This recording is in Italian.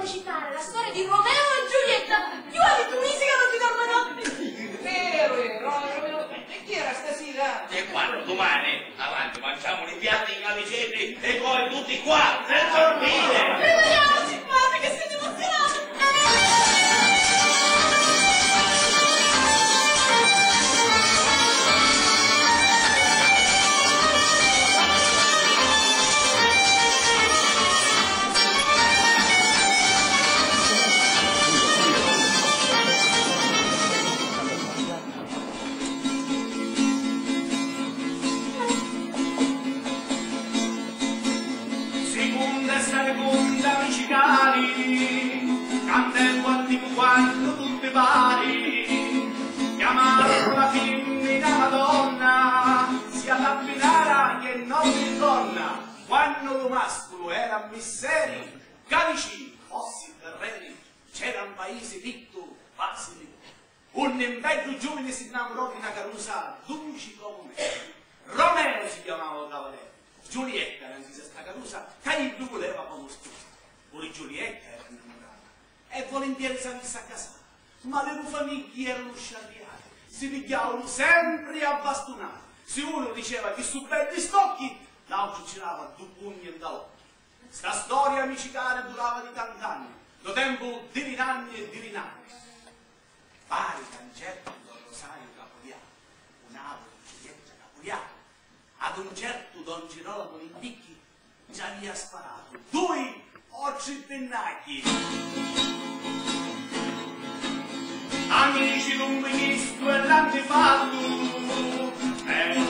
recitare la storia di Romeo e Giulietta. Io ho tu misi che non ti dormono. Vero, e chi era stasera? E quando domani, avanti, mangiamo i piatti in camicetti e poi tutti qua, per dormire. Rivediamoci, padre, che siete emozionati. Cantavo antico quando tutti pari, chiamavo la femmina Madonna, sia la binara che non di donna, quando lo mascolo era misseri, calici, fossi terreni, c'era un paese piccolo, facile. Un bello giovane si innamorò di una carusa, dolce come me. Romeo si chiamava cavaliere, Giulietta non si sa sta carusa, che il voleva conoscere. Pure Giulietta era innamorata e volentieri si avesse a casare, ma le due famiglie erano sciarriate, si pigliavano sempre a bastonare. Se uno diceva che su belli stocchi, l'altro girava due pugni in dall'occhio. Sta storia micicale durava di tanti anni, do tempo di rinanni e di rinanni. Vari cancelli don Rosario Capoliano, un'altra Giulietta Capoliano, ad un certo don Girolamo Lindicchi già gli ha sparato due occhi pennacchi. Amici d'un ministro e l'antifatto,